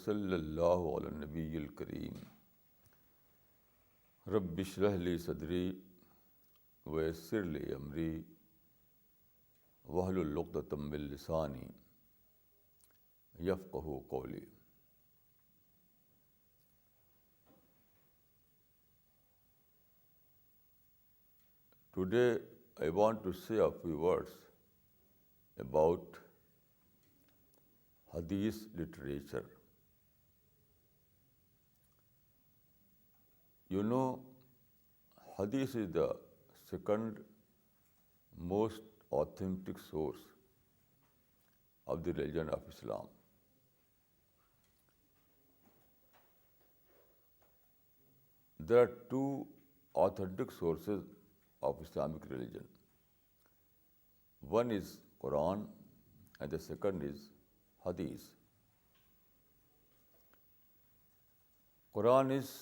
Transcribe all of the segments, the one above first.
وصلی اللہ علی النبی الکریم رب اشرح لی صدری ویسر لی امری واحلل عقدۃ من لسانی یفقہوا قولی. Today I want to say a few words about Hadith literature. You know, Hadith is the second most authentic source of the religion of Islam. There are two authentic sources of Islamic religion. One is Quran and the second is Hadith. Quran is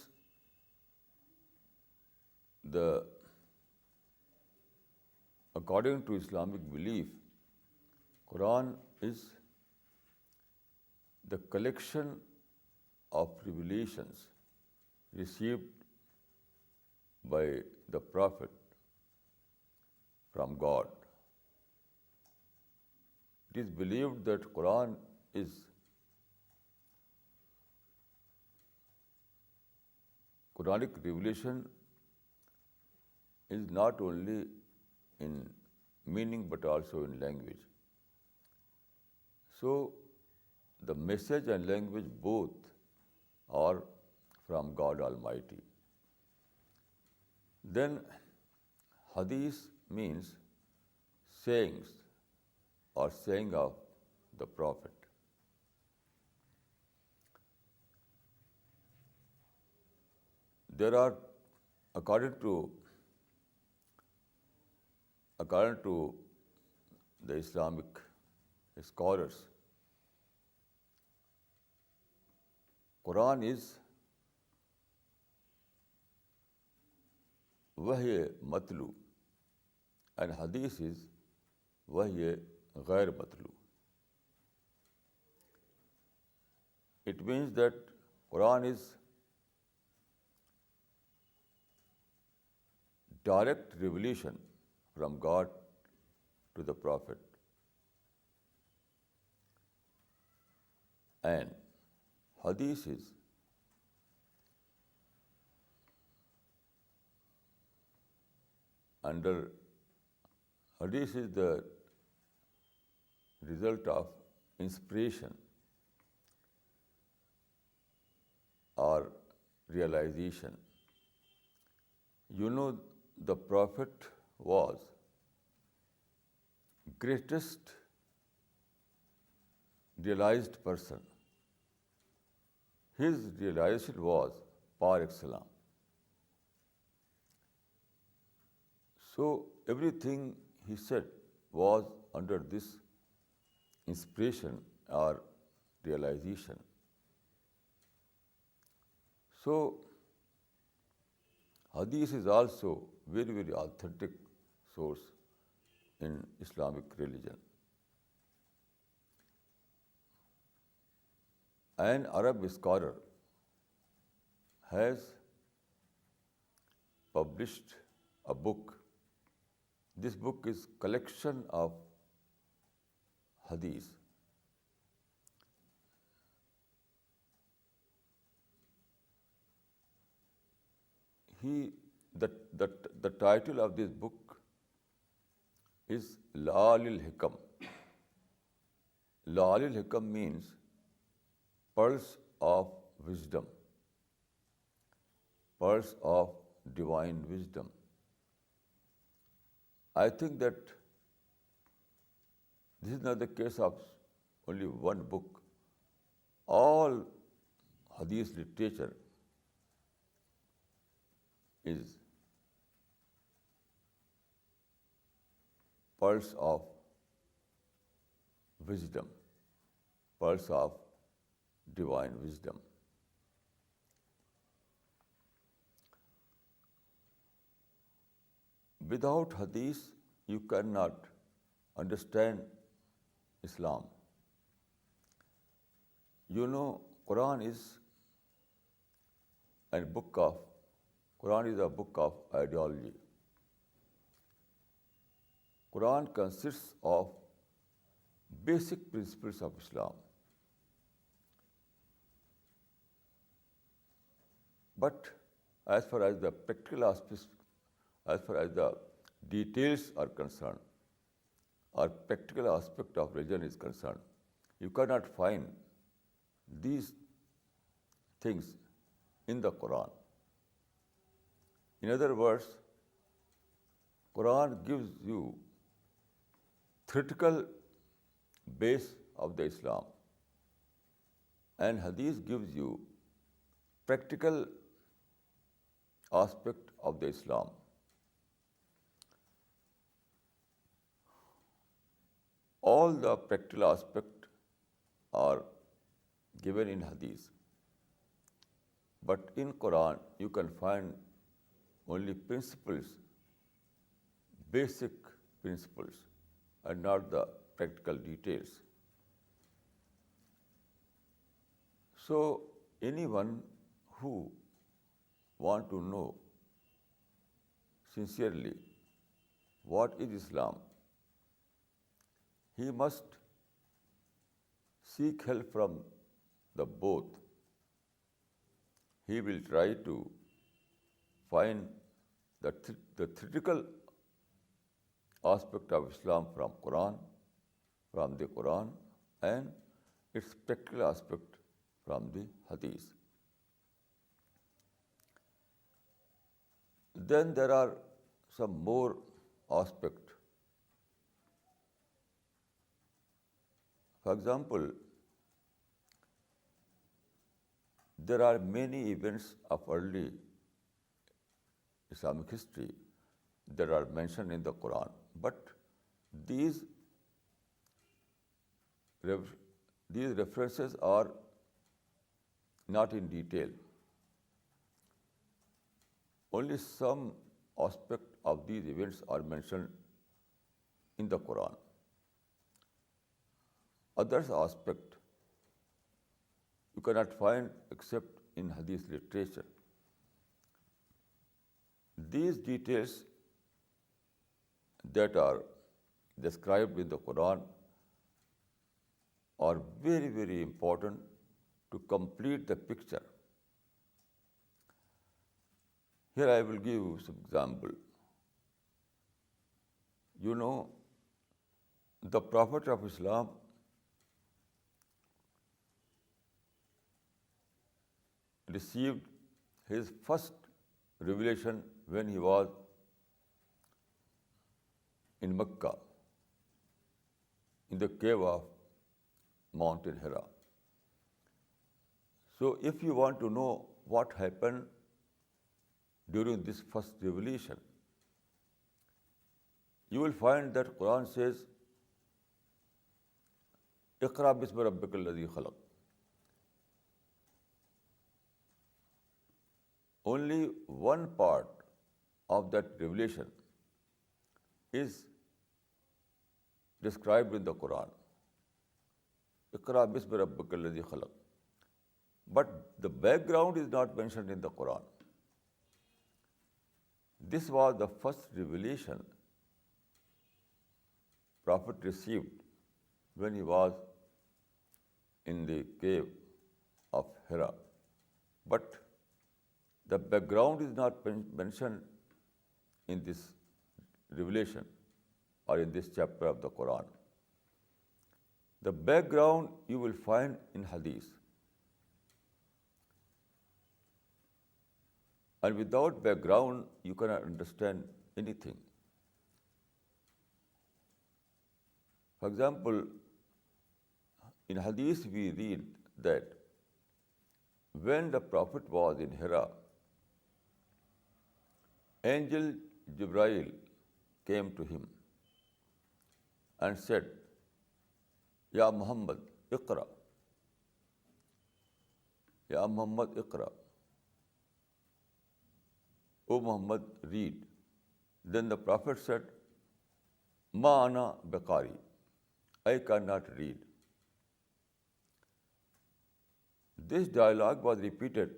according to Islamic belief, Quran is the collection of revelations received by the Prophet from God. It is believed that Quranic revelation is not only in meaning but also in language. So the message and language both are from God Almighty. Then Hadith means sayings or saying of the Prophet. There are, according to the Islamic scholars, Quran is wahy matlu and Hadith is wahy ghair matlu. It means that Quran is direct revelation from God to the Prophet, and Hadith is the result of inspiration or realization. You know, the Prophet was greatest realized person. His realization was par excellence. So everything he said was under this inspiration or realization. So Hadith is also very, very authentic source in Islamic religion. An Arab scholar has published a book. This book is collection of Hadith. The title of this book is La'alil Hikam. La'alil Hikam means pearls of wisdom, pearls of divine wisdom. I think that this is not the case of only one book. All Hadith literature is pearls of wisdom, pearls of divine wisdom. Without Hadith, you cannot understand Islam. You know, Quran is a book of ideology. Quran consists of basic principles of Islam. But as far as the practical aspects, as far as the details are concerned, or practical aspect of religion is concerned, you cannot find these things in the Quran. In other words, Quran gives you theoretical base of the Islam, and Hadith gives you practical aspect of the Islam. All the practical aspects are given in Hadith, but in Quran you can find only principles, basic principles, and not the practical details. So anyone who want to know sincerely what is Islam, he must seek help from the both. He will try to find the theoretical aspect of Islam from the Quran, and its practical aspect from the Hadith. Then there are some more aspects. For example, there are many events of early Islamic history that are mentioned in the Quran, but these references are not in detail. Only some aspect of these events are mentioned in the Quran. Other aspect you cannot find except in Hadith literature. These details that are described in the Quran are very, very important to complete the picture. Here I will give you some example. You know, the Prophet of Islam received his first revelation when he was in Mecca, in the cave of Mountain Hira. So if you want to know what happened during this first revelation, you will find that Quran says, "Iqra bismi rabbikal ladhi khalaq." Only one part of that revelation is described in the Quran. Iqra bismi rabbikal ladhi khalaq. But the background is not mentioned in the Quran. This was the first revelation Prophet received when he was in the cave of Hira. But the background is not mentioned in this revelation or in this chapter of the Quran. The background you will find in Hadith. And without background, you cannot understand anything. For example, in Hadith we read that when the Prophet was in Hira, angel Jibreel came to him and said, "Ya Muhammad, Iqra. Ya Muhammad, Iqra. O Muhammad, read." Then the Prophet said, "Ma ana biqari. I cannot read." This dialogue was repeated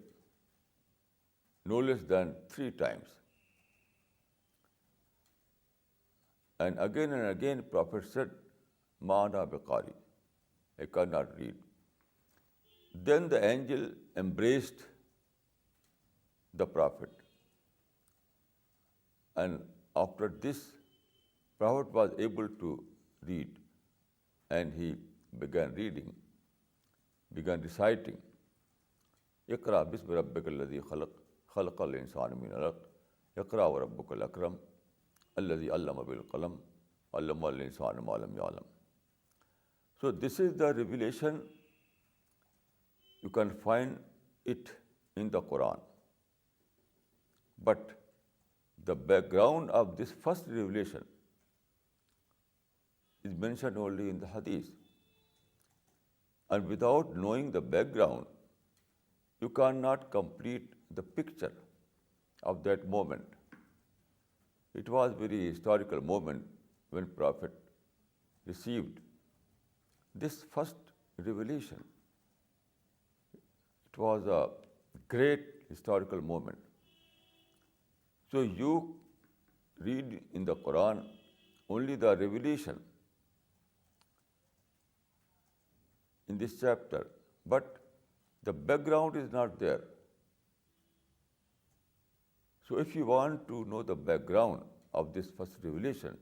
no less than 3 times. And again, Prophet said, Ma'ana biqari, I cannot read. Then the angel embraced the Prophet. And after this, Prophet was able to read, and he began reading, began reciting, Iqra bismi rabbika alladhi khalaq, khalaqal insana min alaq, Iqra wa rabbukal akram, alladhi allama bil qalam, allama al insana ma lam ya'lam. So this is the revelation. You can find it in the Quran. But the background of this first revelation is mentioned only in the Hadith. And without knowing the background, you cannot complete the picture of that moment. It was a very historical moment when Prophet received this first revelation. It was a great historical moment. So you read in the Quran only the revelation in this chapter, but the background is not there. So if you want to know the background of this first revelation,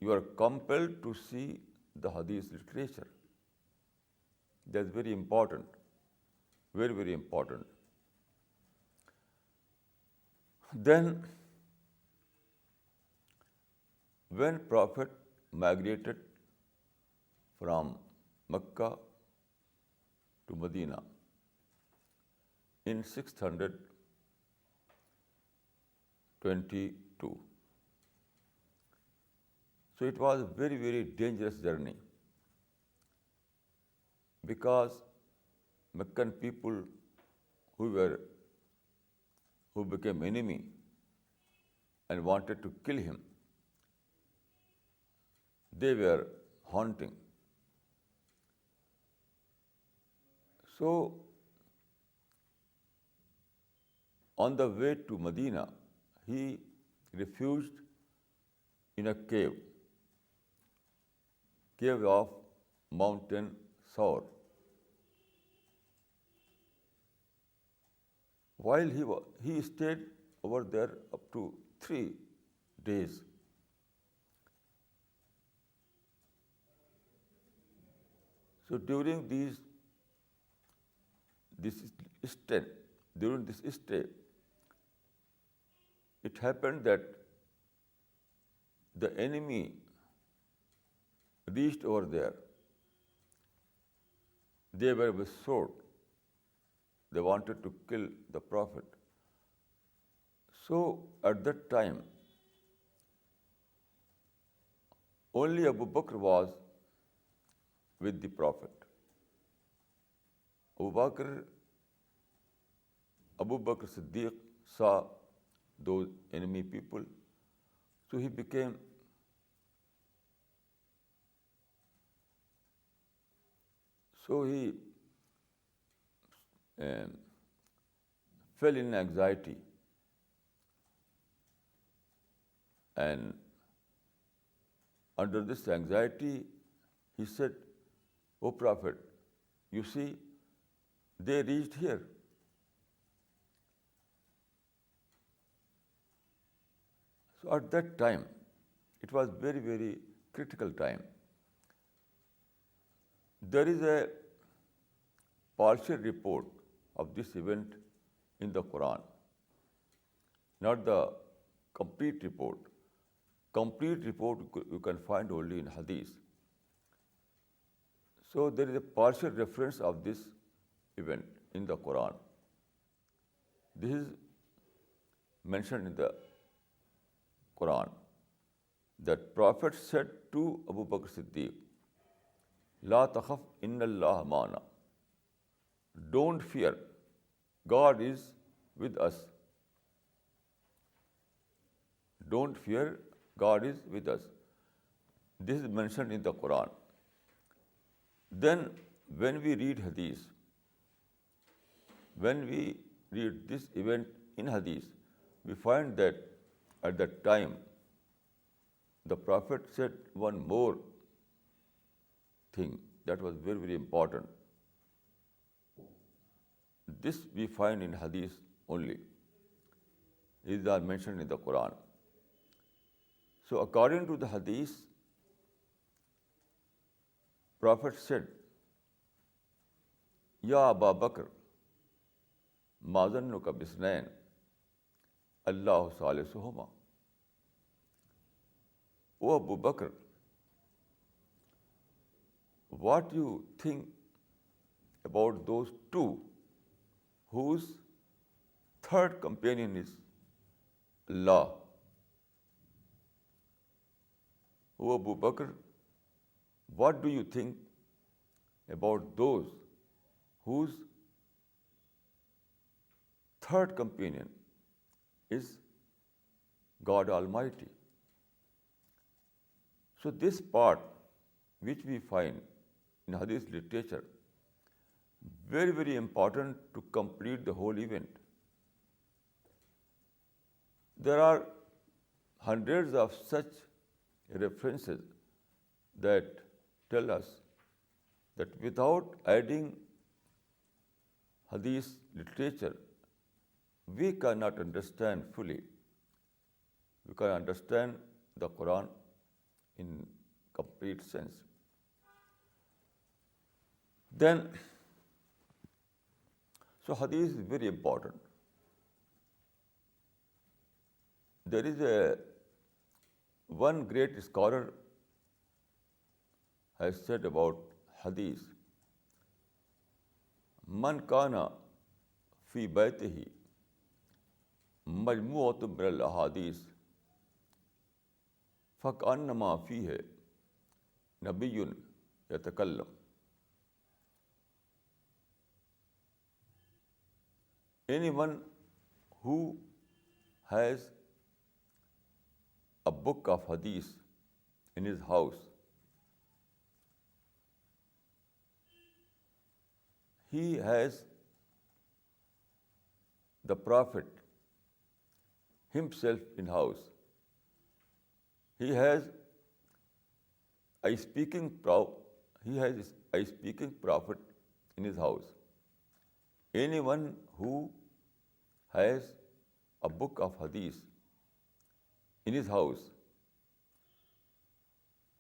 you are compelled to see the Hadith literature. That's very important, very, very important. Then, when Prophet migrated from Mecca to Medina in 622, so it was a very, very dangerous journey, because Meccan people who became enemy and wanted to kill him, they were haunting. So, on the way to Medina, he refuged in a cave of mountain Saur. While he stayed over there up to 3 days. So during this stay, it happened that the enemy reached over there. They were with sword. They wanted to kill the Prophet. So at that time, only Abu Bakr was with the Prophet. Abu Bakr Siddiq saw those enemy people, so he fell in anxiety, and under this anxiety, he said, "O Prophet, you see, they reached here. So at that time, it was very, very critical time. There is a partial report of this event in the Quran, not the complete report. Complete report you can find only in Hadith. So there is a partial reference of this event in the Quran. This is mentioned in the Quran that Prophet said to Abu Bakr Siddiq, "La takhaf, inna Allah ma'ana." Don't fear, God is with us. Don't fear, God is with us. This is mentioned in the Quran. Then when we read Hadith, when we read this event in Hadith, we find that at that time the Prophet said one more thing that was very, very important. This we find in Hadith only. These are mentioned in the Quran. So according to the Hadith, Prophet said, Ya Aba Bakr, ma zannuka bisnain, Allahu salisuhuma. O Abu Bakr, what do you think about those two whose third companion is Allah? O Abu Bakr, what do you think about those whose third companion is God Almighty? So this part which we find in Hadith literature, very, very important to complete the whole event. There are hundreds of such references that tell us that without adding Hadith literature, we cannot understand fully. We can understand the Quran in complete sense. Then, so Hadith is very important. There is one great scholar has said about Hadith, Man kana fi baytihi majmu'atun min al-ahadith fakannama fihi nabiyyun yatakallam. Anyone who has a book of Hadith in his house, he has the Prophet himself in house. He has a speaking prophet in his house. Anyone who has a book of Hadith in his house,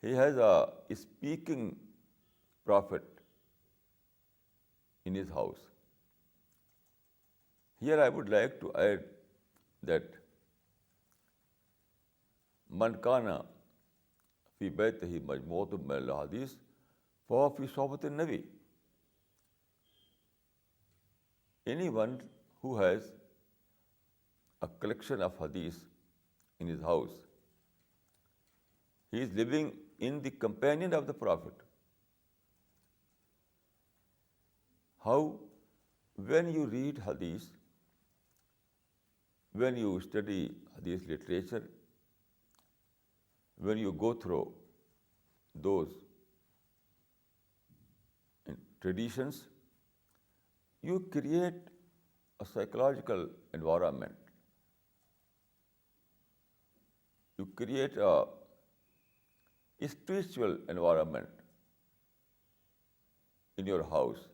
he has a speaking prophet in his house. Here I would like to add that Man kana fi baytihi majmu'atun min al-ahadith fahuwa fi sohbati an-nabi. Anyone who has a collection of Hadith in his house, he is living in the companion of the Prophet. How? When you read Hadith, when you study Hadith literature, when you go through those traditions, you create a psychological environment. You create a spiritual environment in your house.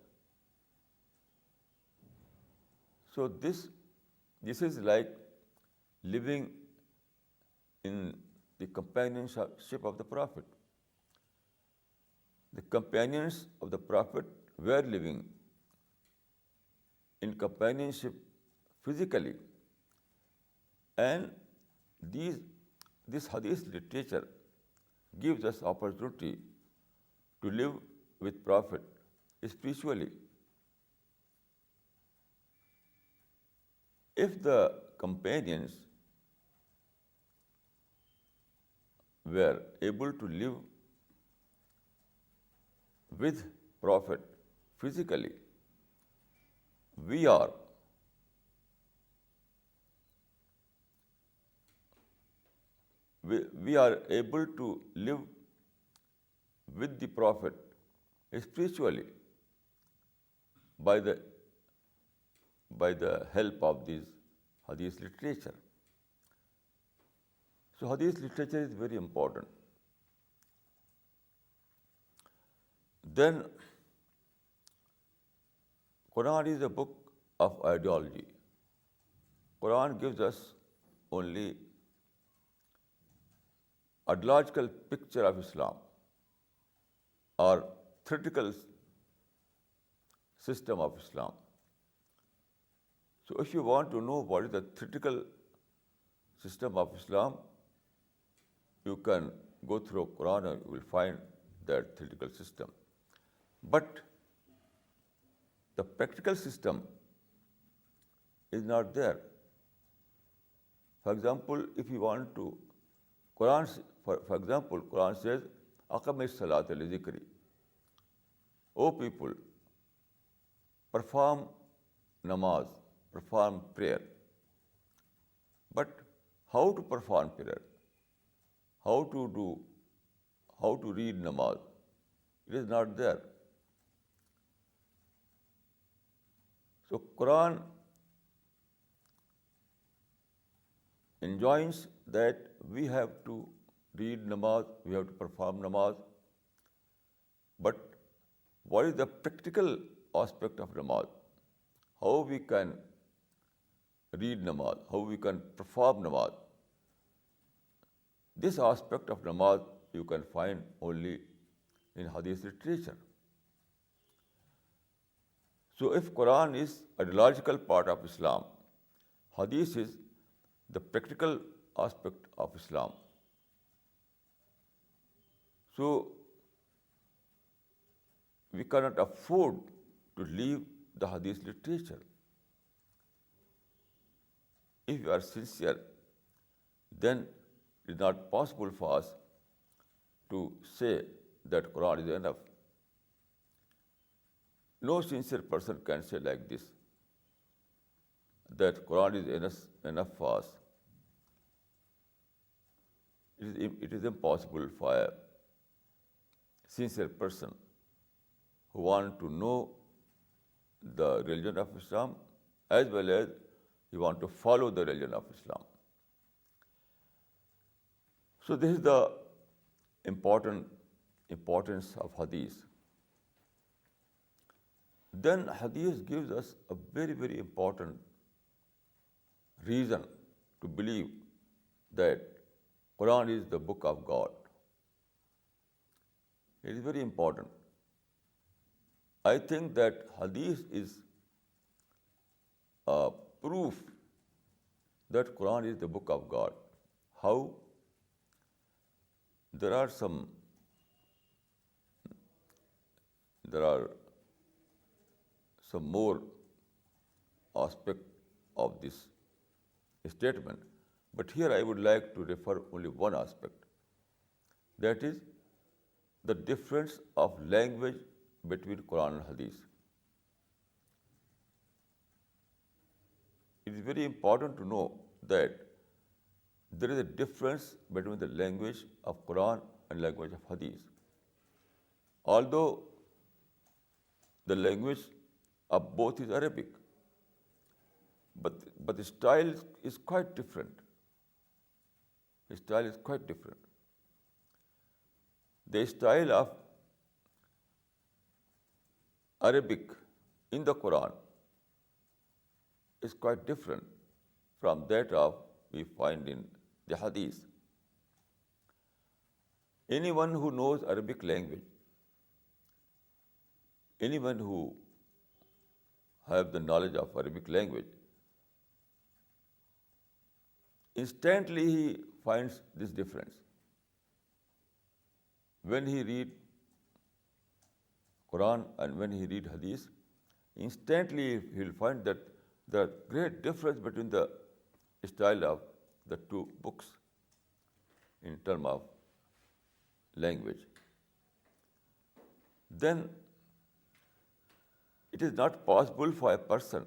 So this is like living in the companionship of the Prophet. The companions of the Prophet were living in companionship physically, and this Hadith literature gives us opportunity to live with Prophet spiritually. If the companions were able to live with Prophet physically, we are able to live with the Prophet spiritually. by the help of these hadith literature. So hadith literature is very important. Then Quran is a book of ideology. Quran gives us only ideological picture of Islam or theoretical system of Islam. So if you want to know what is the theoretical system of Islam, you can go through Quran and you will find that theoretical system. But the practical system is not there. For example, if you want to, for example, Quran says, "Aqamis salat li zikri." O people, perform namaz, perform prayer. But how to perform prayer? How to read namaz? It is not there. So Quran enjoins that we have to read namaz, we have to perform namaz. But what is the practical aspect of namaz? How we can read namaz, how we can perform namaz? This aspect of namaz you can find only in hadith literature. So if Quran is a ideological part of Islam, hadith is the practical aspect of Islam. So we cannot afford to leave the hadith literature. If we are sincere, then it is not possible for us to say that Quran is enough. No sincere person can say like this, that Quran is enough for us. It is impossible for a sincere person who wants to know the religion of Islam as well as he wants to follow the religion of Islam. So this is the importance of hadith. Then hadith gives us a very, very important reason to believe that Quran is the book of God. It is very important. I think that hadith is a proof that Quran is the book of God. How? There are some more aspects of this statement, but here I would like to refer only one aspect. That is the difference of language between Quran and Hadith. It is very important to know that there is a difference between the language of Quran and language of Hadith. Although the language of both is Arabic, but the style is quite different. The style is quite different. The style of Arabic in the Quran is quite different from that of we find in the Hadith. Anyone who knows Arabic language, anyone who have the knowledge of Arabic language, instantly he finds this difference. When he read Quran and when he read Hadith, instantly he will find that there is great difference between the style of the two books in terms of language. Then it is not possible for a person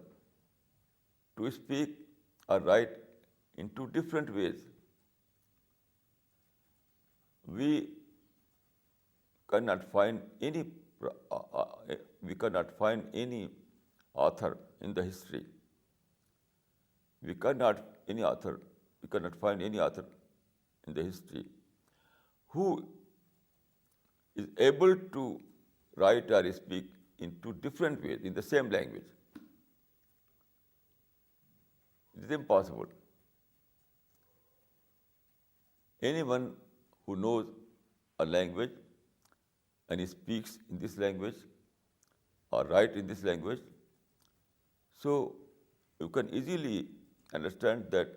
to speak or write in two different ways. We cannot find any author in the history. We cannot find any author in the history who is able to write or speak in two different ways in the same language. It is impossible. Anyone who knows a language and he speaks in this language or write in this language, so you can easily understand that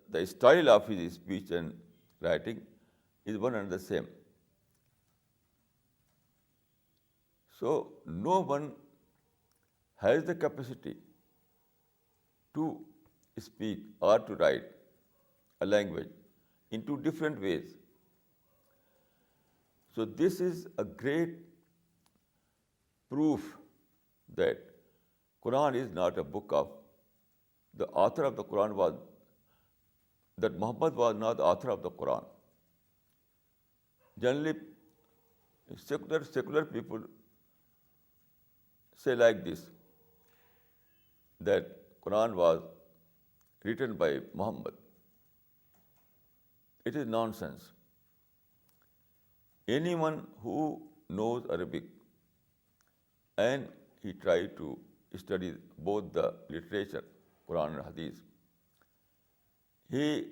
the style of his speech and writing is one and the same. So no one has the capacity to speak or to write a language in two different ways. So this is a great proof that Quran is not a book of the author of the Quran was that Muhammad was not the author of the Quran. Generally, secular people say like this, that Quran was written by Muhammad. It is nonsense. Anyone who knows Arabic and he tried to study both the literature, Quran and Hadith, he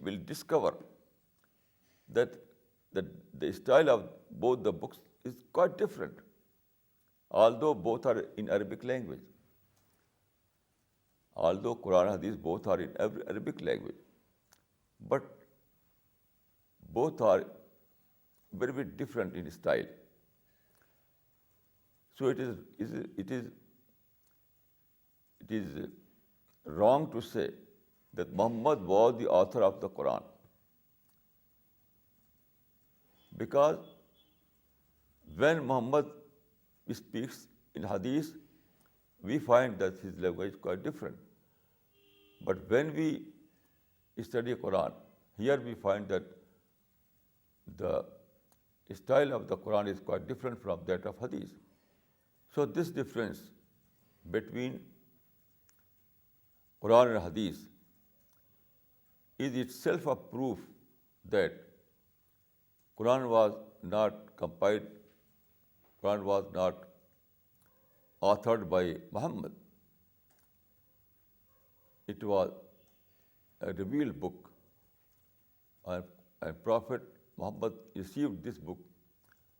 will discover that the style of both the books is quite different, although both are in Arabic language. Although Quran and Hadith both are in Arabic language, but both are very, very different in style. So it is wrong to say that Muhammad was the author of the Quran, because when Muhammad speaks in Hadith, we find that his language is quite different. But when we study Quran, here we find that the style of the Quran is quite different from that of Hadith. So this difference between Quran and Hadith is itself a proof that Quran was not compiled, Quran was not authored by Muhammad. It was a revealed book, and Prophet Muhammad received this book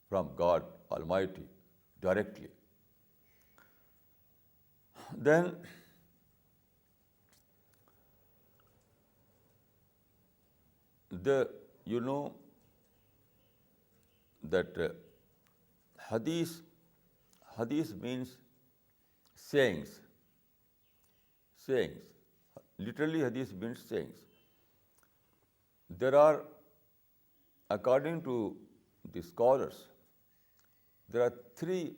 from God Almighty directly. Then you know that Hadith means sayings. Literally, Hadith means sayings. There are, according to the scholars, there are three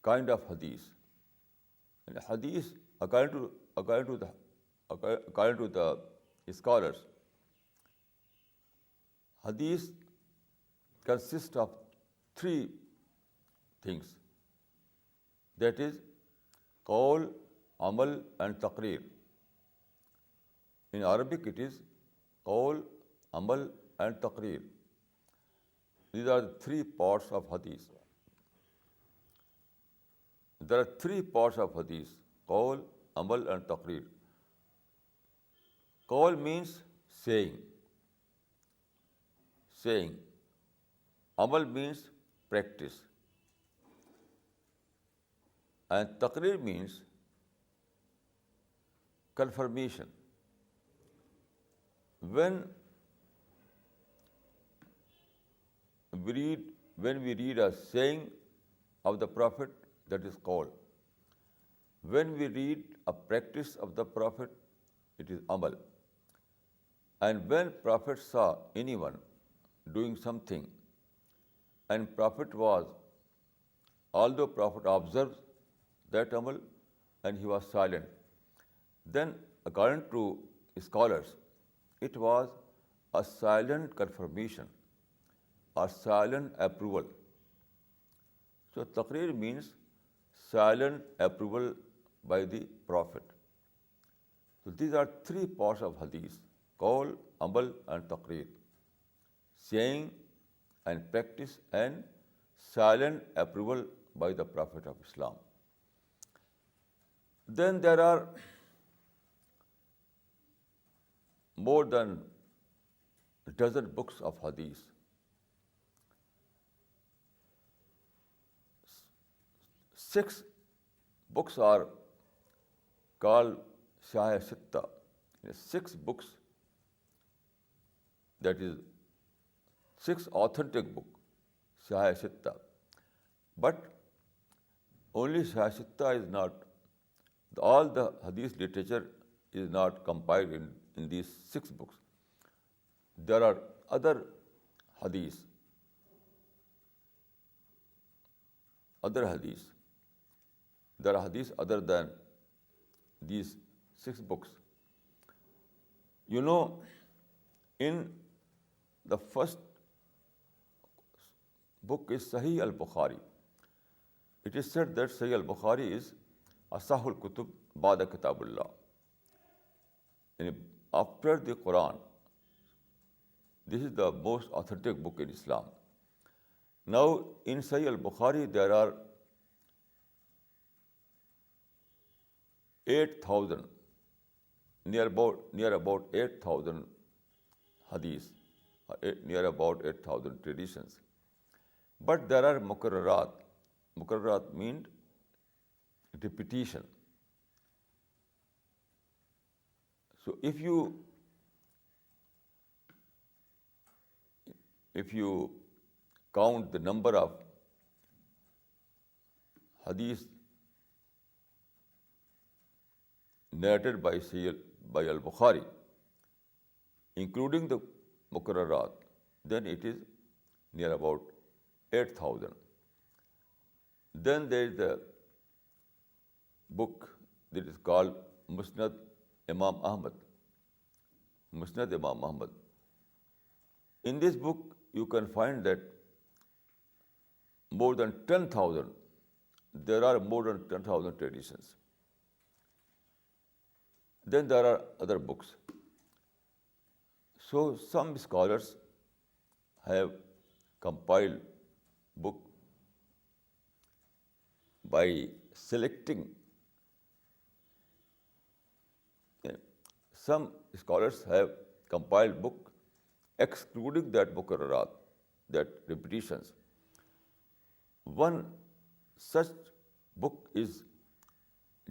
kind of Hadith. And Hadith, according to the scholars, Hadith consists of three things. That is, qawl, amal, and taqreer. In Arabic, it is qawl, amal, and taqreer. These are the three parts of Hadith. There are three parts of Hadith: qawl, amal, and taqreer. Qawl means saying. Amal means practice. And taqreer means confirmation. When we read a saying of the Prophet, that is qawl. When we read a practice of the Prophet, it is amal. And when Prophet saw anyone doing something, and although Prophet observed that amal and he was silent, then according to scholars, it was a silent confirmation or silent approval. So taqreer means silent approval by the Prophet. So these are three parts of hadith: qawl, amal, and taqreer. Saying and practice and silent approval by the Prophet of Islam. Then there are more than a dozen books of hadith. 6 books are called Shah Sitta. 6 books, that is 6 authentic books, Shah Sitta. But only Shah Sitta is not, all the hadith literature is not compiled in these 6 books. There are other hadith. There are hadith other than these 6 books. You know, in the first book is Sahih al-Bukhari. It is said that Sahih al-Bukhari is asahul kutub ba'da kitabullah. After the Quran, this is the most authentic book in Islam. Now, in Sahih al-Bukhari, there are 8,000, near about 8,000 hadith, near about 8,000 traditions. But there are mukarrarat. Mukarrarat means repetition. So if you count the number of hadith narrated by al-Bukhari, including the mukarrarat, then it is near about 8,000. Then there is a book that is called Musnad Imam Ahmad. Musnad Imam Ahmad. In this book, you can find that more than 10,000, there are more than 10,000 traditions. Then there are other books. So some scholars have compiled book by selecting. Some scholars have compiled book excluding that mukarrarat, that repetitions. One such book is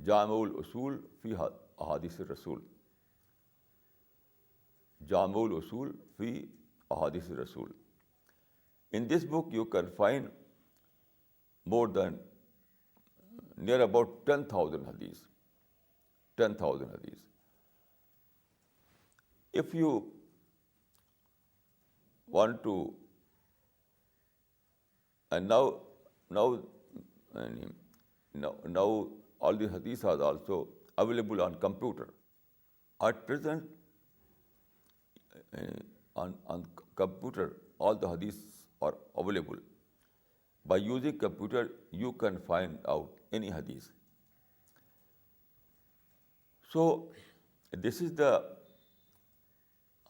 Jami'ul Usul fi Ahadith Rasul. Jami'ul Usul fi Ahadith Rasul. In this book, you can find more than near about 10,000 hadith. 10,000 hadith. If you want to, and now all the hadiths are also available on computer. At present, on computer, all the hadiths are available. By using computer, you can find out any hadith. So, this is the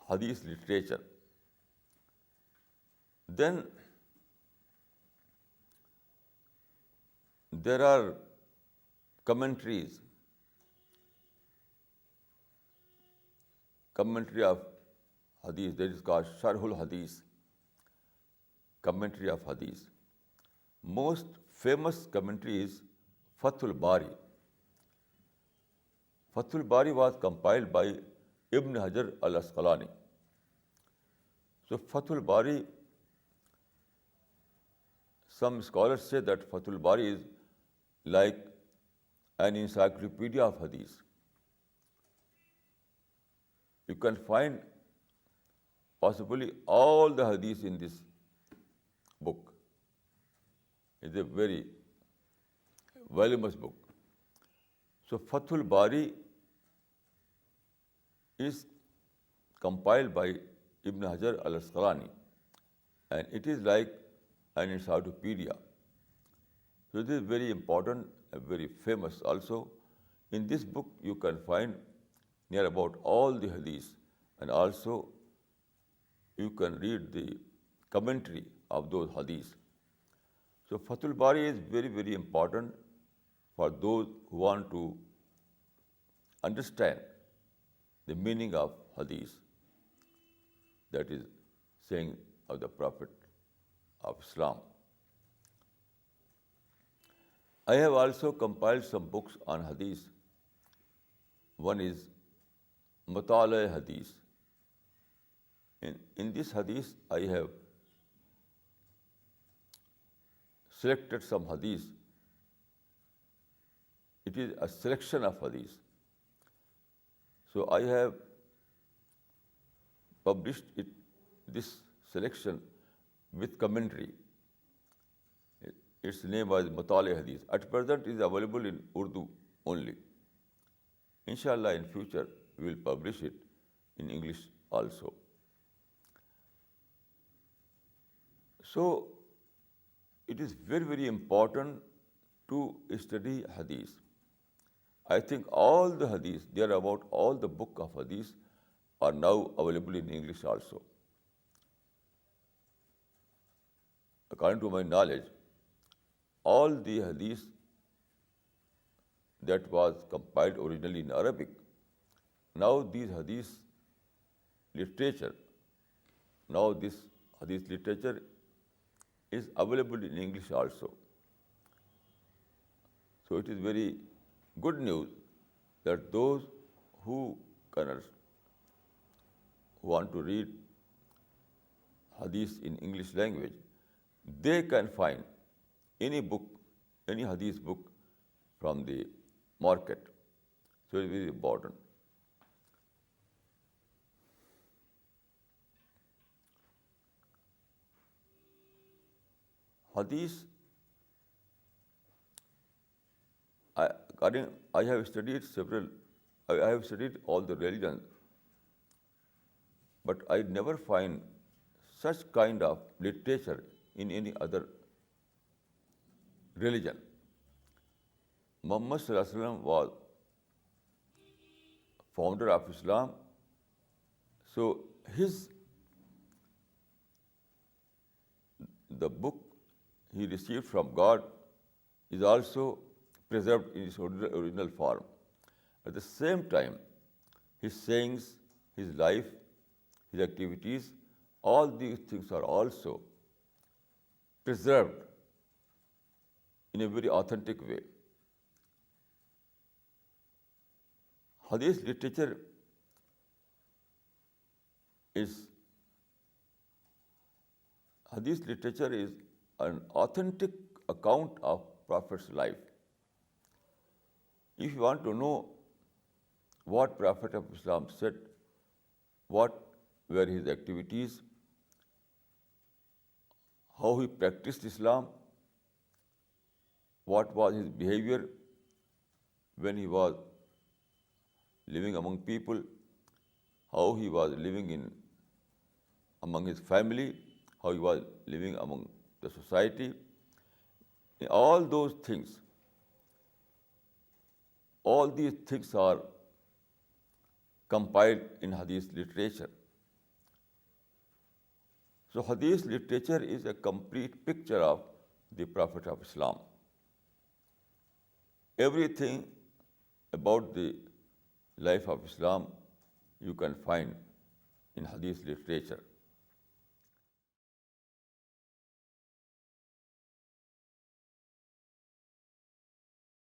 hadith literature. Then there are commentaries. Commentary of hadith, that is called Sharhul Hadith. Commentary of hadith. Most famous commentary is Fathul Bari. Fathul Bari was compiled by Ibn Hajar al-Asqalani. So Fathul Bari, some scholars say that Fathul Bari is like an encyclopedia of hadith. You can find possibly all the hadith in this book. It's a very voluminous book. So Fathul Bari is compiled by Ibn Hajar al-Asqalani, and it is like an encyclopedia. So this is very important and very famous also. In this book you can find near about all the hadiths, and also you can read the commentary of those hadiths. So Fathul Bari is very, very important for those who want to understand the meaning of hadith, that is saying of the Prophet of Islam. I have also compiled some books on hadith. One is Mutala Hadith. In this hadith, I have selected some hadith. It is a selection of hadith. So I have published this selection with commentary. Its name was Mutala Hadith. At present, it is available in Urdu only. Inshallah, in future, we will publish it in English also. So, it is very, very important to study hadith. I think all the hadith, there are about all the book of hadith are now available in English also. According to my knowledge, all the hadith that was compiled originally in Arabic, now these hadith literature, now this hadith literature is available in English also. So it is very good news that those who want to read hadith in English language, they can find any book, any hadith book from the market. So it is very important. Hadith, I have studied all the religions, but I never find such kind of literature in any other religion. Muhammad Sallallahu Alaihi Wasallam was founder of Islam, so the book he received from God is also preserved in its original form. At the same time, his sayings, his life, his activities, all these things are also preserved in a very authentic way. Hadith literature is an authentic account of Prophet's life. If you want to know what Prophet of Islam said, what were his activities, how he practiced Islam, what was his behavior when he was living among people, how he was living among his family, how he was living among the society, all those things, all these things are compiled in hadith literature. So hadith literature is a complete picture of the Prophet of Islam. Everything about the life of Islam you can find in hadith literature.